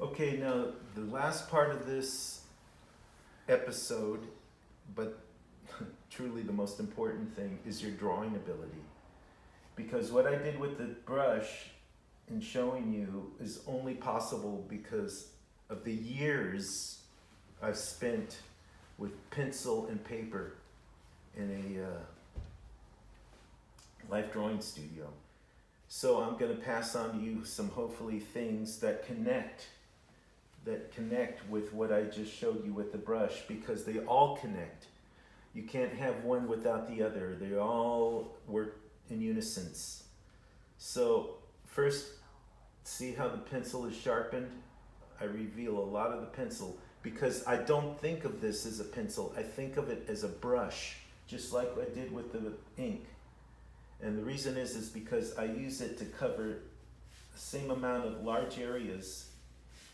Okay, now the last part of this episode, but truly the most important thing, is your drawing ability. Because what I did with the brush in showing you is only possible because of the years I've spent with pencil and paper in a life drawing studio. So I'm going to pass on to you some hopefully things that connect with what I just showed you with the brush, because they all connect. You can't have one without the other. They all work in unison. So first, see how the pencil is sharpened? I reveal a lot of the pencil because I don't think of this as a pencil. I think of it as a brush, just like I did with the ink. And the reason is because I use it to cover the same amount of large areas,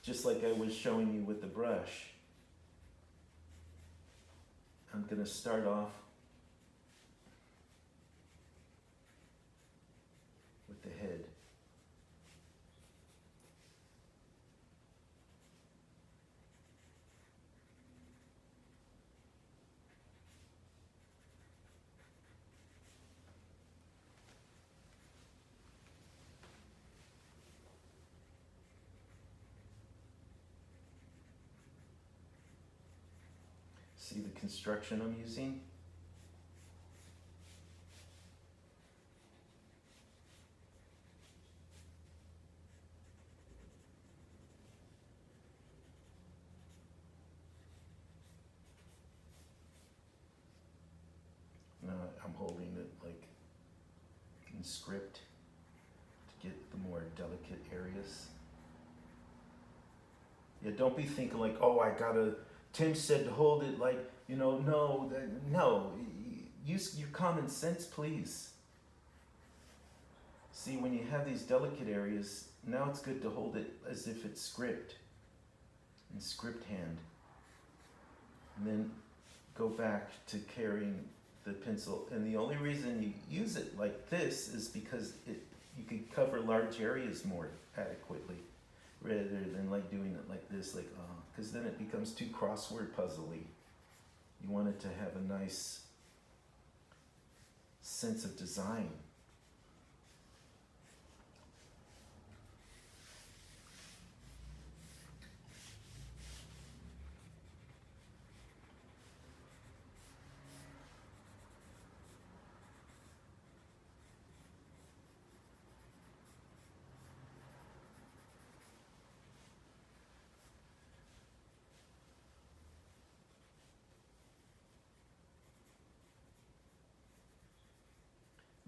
just like I was showing you with the brush. I'm going to start off with the head. See the construction I'm using? Now I'm holding it like in script to get the more delicate areas. Yeah, don't be thinking like, oh, I gotta, Tim said to hold it like, no. Use your common sense, please. See, when you have these delicate areas, now it's good to hold it as if it's script, in script hand. And then go back to carrying the pencil. And the only reason you use it like this is because you can cover large areas more adequately, rather than like doing it like this, like, because then it becomes too crossword puzzly. You want it to have a nice sense of design.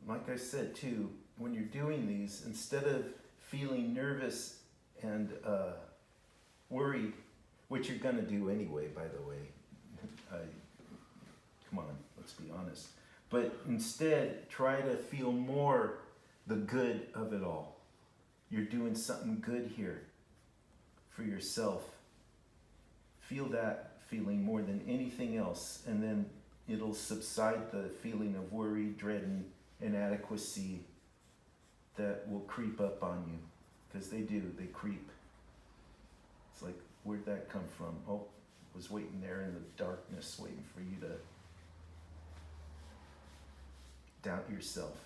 Like I said too, when you're doing these, instead of feeling nervous and worried, which you're gonna do anyway, by the way, come on, let's be honest. But instead, try to feel more the good of it all. You're doing something good here for yourself. Feel that feeling more than anything else, and then it'll subside the feeling of worry, dread, and inadequacy that will creep up on you, because they creep. It's like, where'd that come from? Oh, was waiting there in the darkness, waiting for you to doubt yourself.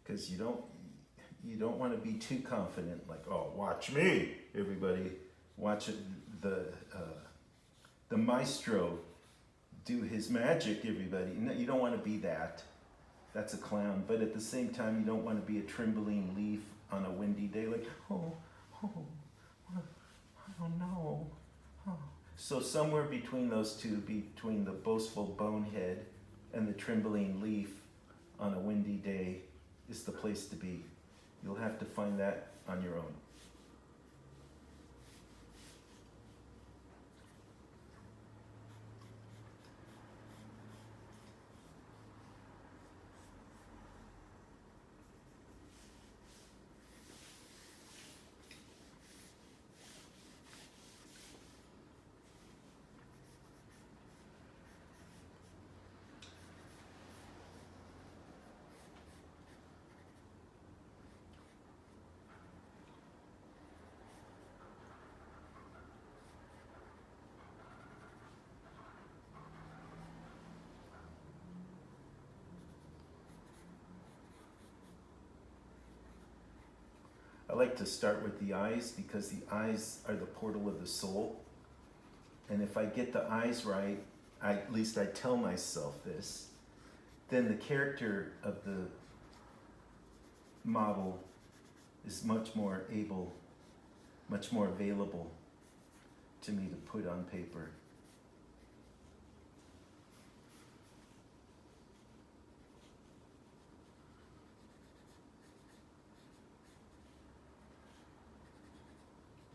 Because you don't want to be too confident, like, oh, watch me, everybody, watch the maestro do his magic, everybody. No, you don't want to be that. That's a clown. But at the same time, you don't want to be a trembling leaf on a windy day, like, I don't know. Oh. So somewhere between those two, between the boastful bonehead and the trembling leaf on a windy day, is the place to be. You'll have to find that on your own. like to start with the eyes because the eyes are the portal of the soul. And if I get the eyes right, at least I tell myself this, then the character of the model is much more available to me to put on paper.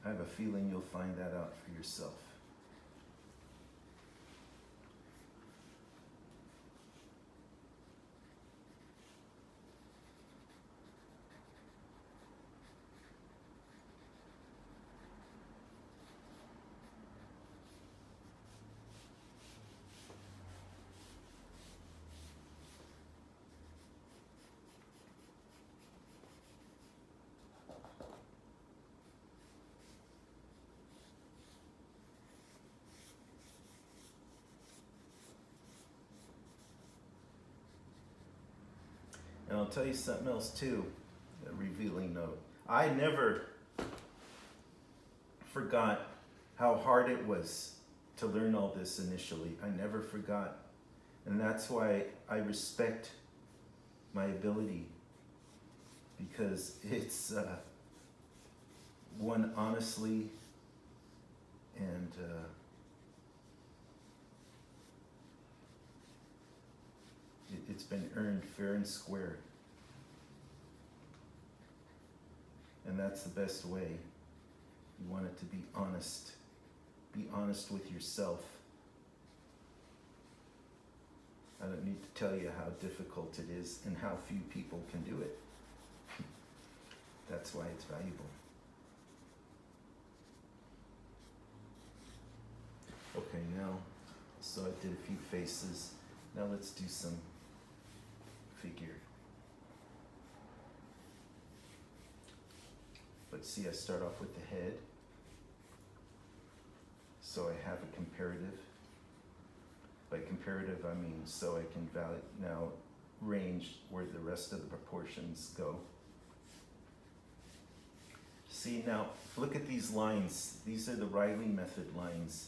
I have a feeling you'll find that out for yourself. And I'll tell you something else too, a revealing note. I never forgot how hard it was to learn all this initially. I never forgot. And that's why I respect my ability, because it's one honestly and it's been earned fair and square. And that's the best way. You want it to be honest. Be honest with yourself. I don't need to tell you how difficult it is and how few people can do it. That's why it's valuable. Okay, now, so I did a few faces. Now let's do some figure. But see, I start off with the head. So I have a comparative. By comparative, I mean so I can now range where the rest of the proportions go. See, now look at these lines. These are the Reilly Method lines.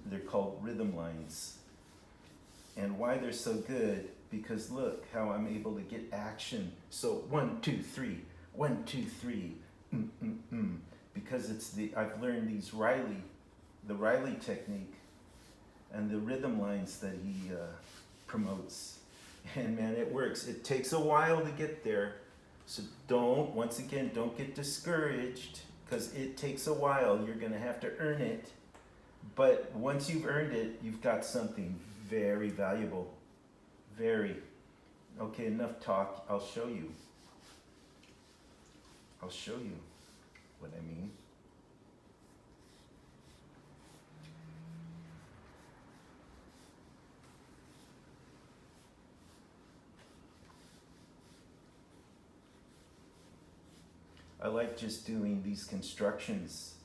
They're called rhythm lines. And why they're so good, because look how I'm able to get action. So 1, 2, 3, 1, 2, 3, because I've learned the Reilly technique and the rhythm lines that he promotes. And man, it works. It takes a while to get there. So once again, don't get discouraged, because it takes a while. You're gonna have to earn it. But once you've earned it, you've got something very valuable. Very. Okay, enough talk. I'll show you. I'll show you what I mean. I like just doing these constructions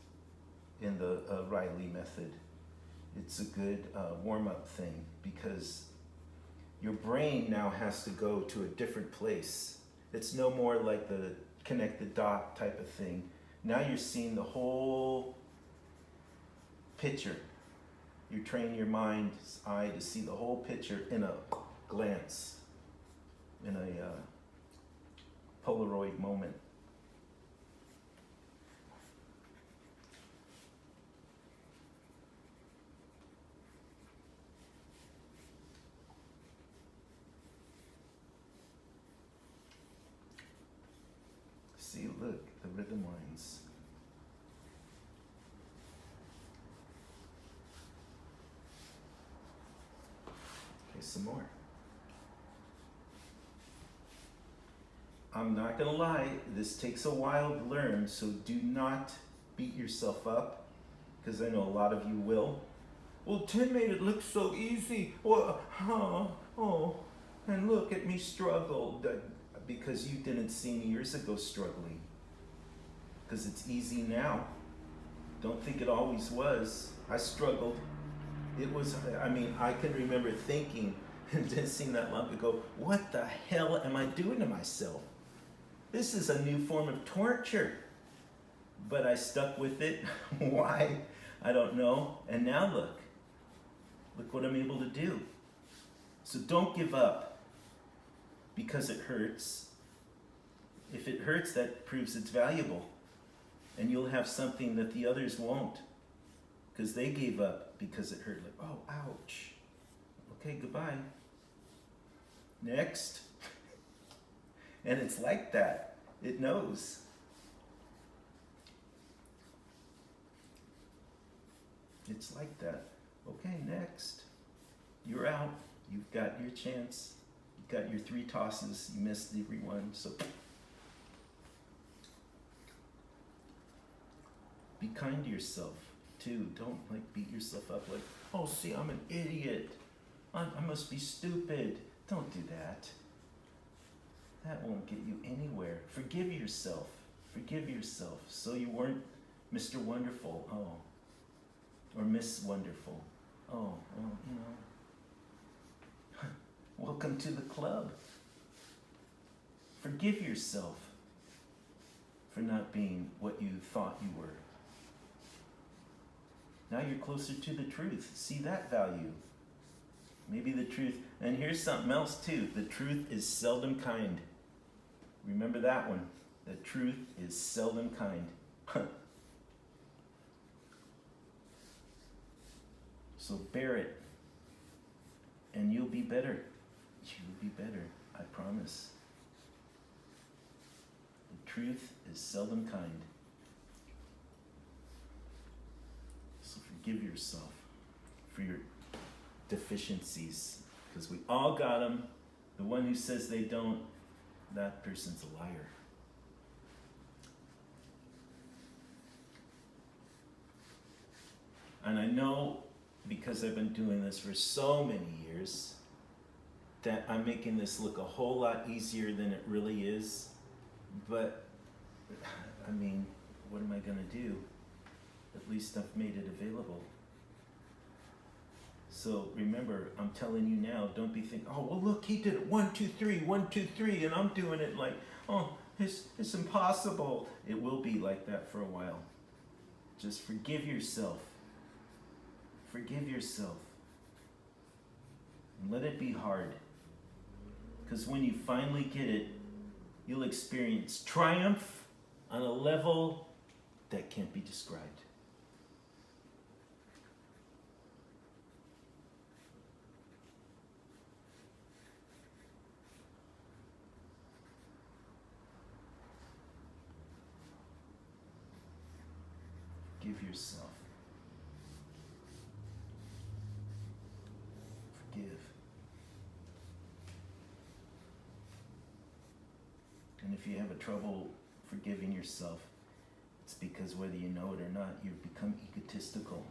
in the Reilly method. It's a good warm-up thing, because your brain now has to go to a different place. It's no more like the connect the dot type of thing. Now you're seeing the whole picture. You train your mind's eye to see the whole picture in a glance, in a Polaroid moment. See, look, the rhythm lines. Okay, some more. I'm not gonna lie, this takes a while to learn, so do not beat yourself up, because I know a lot of you will. Well, Tim made it look so easy. Well, and look at me struggle. Because you didn't see me years ago struggling. Because it's easy now. Don't think it always was. I struggled. I can remember thinking, and didn't seem that long ago, what the hell am I doing to myself? This is a new form of torture. but I stuck with it. Why? I don't know. And now look what I'm able to do. So don't give up because it hurts. If it hurts, that proves it's valuable. And you'll have something that the others won't, because they gave up because it hurt. Like, oh, ouch. Okay, goodbye. Next. And it's like that. It knows. It's like that. Okay, next. You're out. You've got your chance. You've got your 3 tosses. You missed every one. So be kind to yourself too. Don't beat yourself up like, oh, see, I'm an idiot. I must be stupid. Don't do that. That won't get you anywhere. Forgive yourself. Forgive yourself. So you weren't Mr. Wonderful. Oh. Or Miss Wonderful. Oh, well, welcome to the club. Forgive yourself for not being what you thought you were. Now you're closer to the truth. See that value. Maybe the truth, and here's something else too. The truth is seldom kind. Remember that one. The truth is seldom kind. So bear it, and you'll be better. You'll be better, I promise. The truth is seldom kind. So forgive yourself for your deficiencies, because we all got them. The one who says they don't, that person's a liar. And I know, because I've been doing this for so many years, that I'm making this look a whole lot easier than it really is. But, I mean, what am I going to do? At least I've made it available. So remember, I'm telling you now, don't be thinking, oh, well, look, he did it 1, 2, 3, 1, 2, 3, and I'm doing it like, oh, it's impossible. It will be like that for a while. Just forgive yourself. Forgive yourself. And let it be hard. Because when you finally get it, you'll experience triumph on a level that can't be described. Forgive yourself. Forgive. And if you have a trouble forgiving yourself, it's because whether you know it or not, you've become egotistical.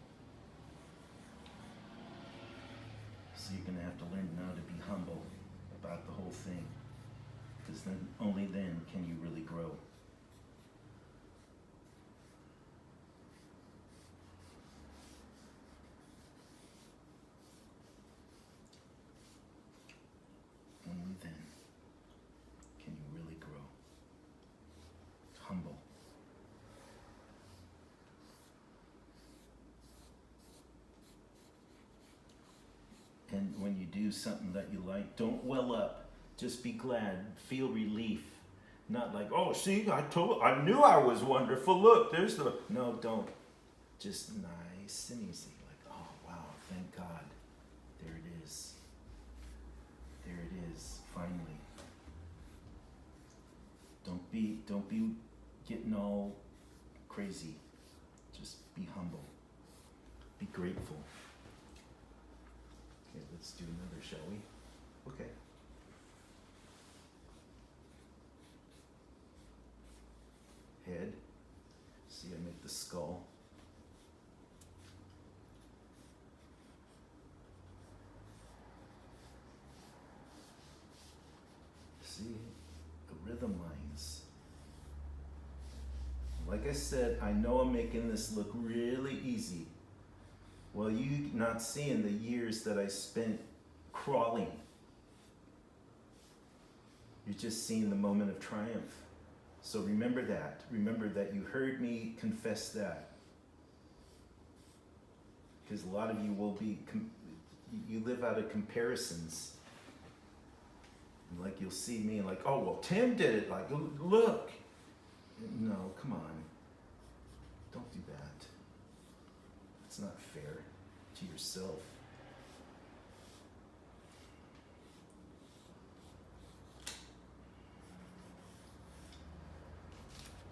So you're going to have to learn now to be humble about the whole thing, because then only then can you really grow. Only then can you really grow. Humble. And when you do something that you like, don't well up. Just be glad. Feel relief. Not like, oh, see, I knew I was wonderful. Look, there's the... No, don't. Just nice and easy. Like, oh, wow, thank God. There it is. There it is, finally. Don't be getting all crazy. Just be humble. Be grateful. Okay, let's do another, shall we? Okay. Head. See, I make the skull. See, the rhythm lines. Like I said, I know I'm making this look really easy. Well, you not seeing the years that I spent crawling. You're just seeing the moment of triumph. So remember that. Remember that you heard me confess that. Because a lot of you will be, you live out of comparisons. Like you'll see me and like, oh, well, Tim did it. Like, look. No, come on. Don't do that. It's not fair to yourself.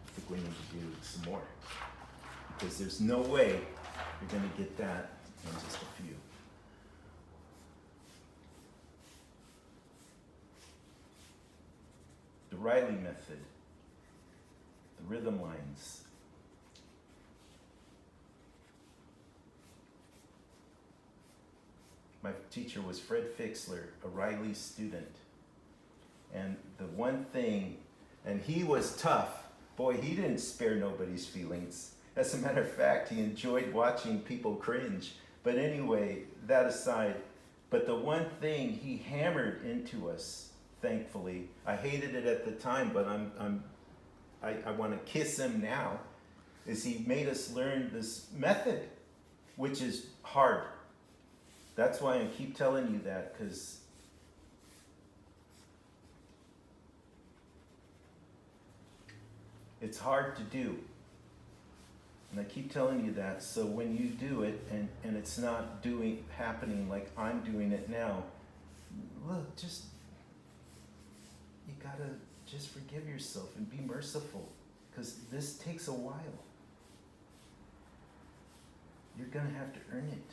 I think we need to do some more. Because there's no way you're going to get that in just a few. The Reilly Method. The rhythm lines. My teacher was Fred Fixler, a Reilly student. And the one thing, and he was tough. Boy, he didn't spare nobody's feelings. As a matter of fact, he enjoyed watching people cringe. But anyway, that aside, but the one thing he hammered into us, thankfully, I hated it at the time, but I want to kiss him now, is he made us learn this method, which is hard. That's why I keep telling you that, because it's hard to do. And I keep telling you that, so when you do it and it's not happening like I'm doing it now, look, you gotta just forgive yourself and be merciful, because this takes a while. You're gonna have to earn it.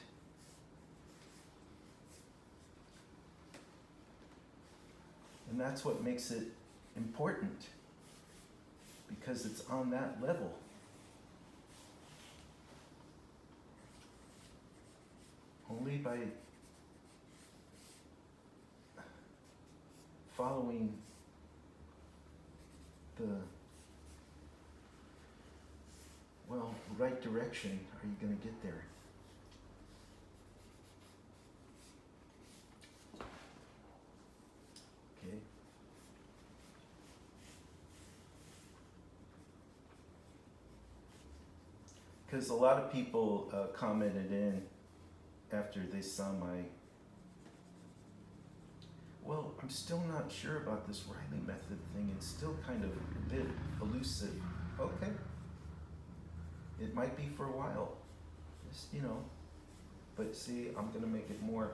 And that's what makes it important, because it's on that level. Only by following the right direction are you going to get there. Okay. Because a lot of people commented in after they saw well, I'm still not sure about this Reilly Method thing. It's still kind of a bit elusive. Okay. It might be for a while. Just, but see, I'm going to make it more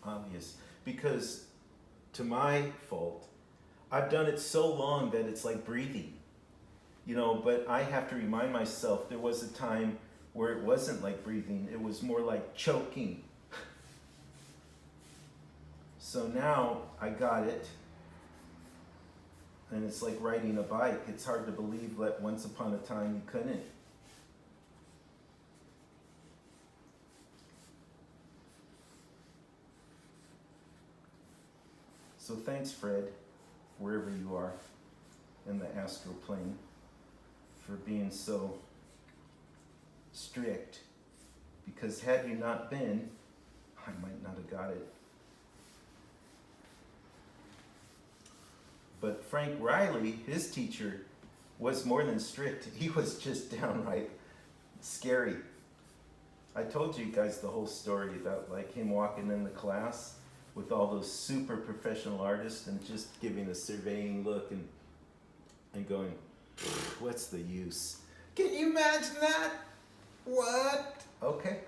obvious. Because, to my fault, I've done it so long that it's like breathing. But I have to remind myself there was a time where it wasn't like breathing, it was more like choking. So now I got it, and it's like riding a bike. It's hard to believe that once upon a time you couldn't. So thanks, Fred, wherever you are in the astral plane, for being so strict, because had you not been, I might not have got it. But Frank Reilly, his teacher, was more than strict. He was just downright scary. I told you guys the whole story about like him walking in the class with all those super professional artists and just giving a surveying look and going, what's the use? Can you imagine that? What? Okay.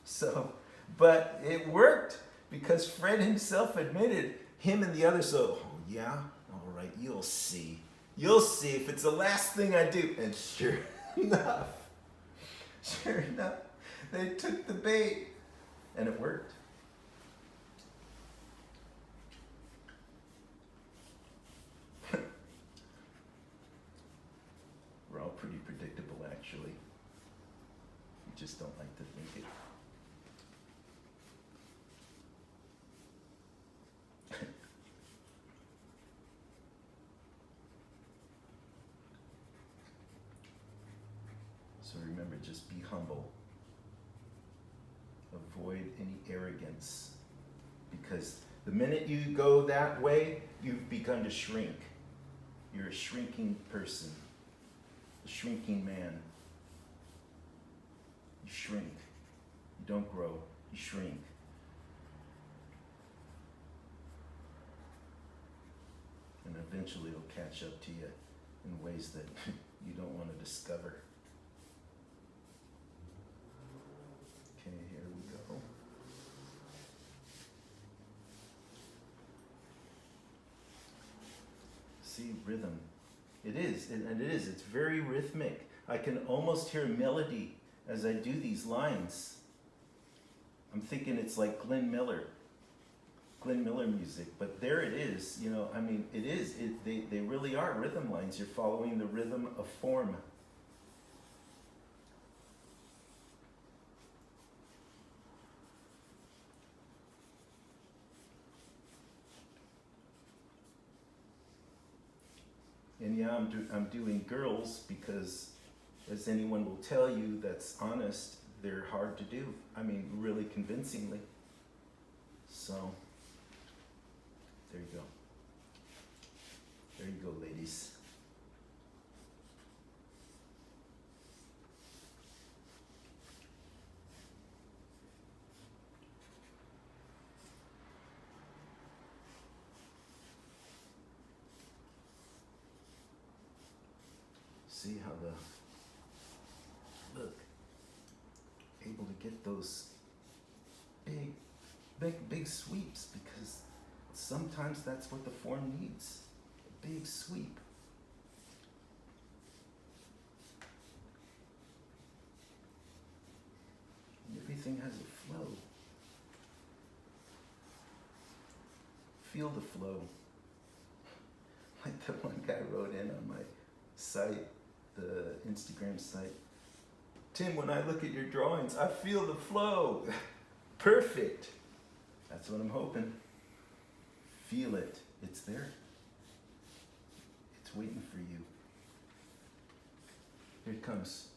So, but it worked, because Fred himself admitted, him and the others, oh yeah, all right, you'll see if it's the last thing I do. And sure enough, they took the bait, and it worked. We're all pretty predictable, actually. We just don't like to think it. So remember, just be humble. Avoid any arrogance, because The minute you go that way, you've begun to shrink. You're a shrinking person, a shrinking man. You shrink. You don't grow, you shrink. And eventually it'll catch up to you in ways that you don't want to discover. Okay, here we go. See, rhythm. It is, and it is. It's very rhythmic. I can almost hear melody as I do these lines. I'm thinking it's like Glenn Miller music, but there it is. You know, I mean, it is. They really are rhythm lines. You're following the rhythm of form. And yeah, I'm doing girls because, as anyone will tell you that's honest, they're hard to do. I mean, really convincingly. So, there you go. There you go, ladies. See how look, able to get those big sweeps, because sometimes that's what the form needs, a big sweep. And everything has a flow. Feel the flow. Like the one guy wrote in on my site, the Instagram site, Tim, when I look at your drawings, I feel the flow. Perfect. That's what I'm hoping. Feel it. It's there. It's waiting for you. Here it comes.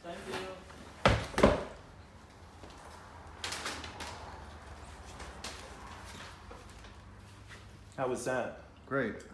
Thank you. How was that? Great.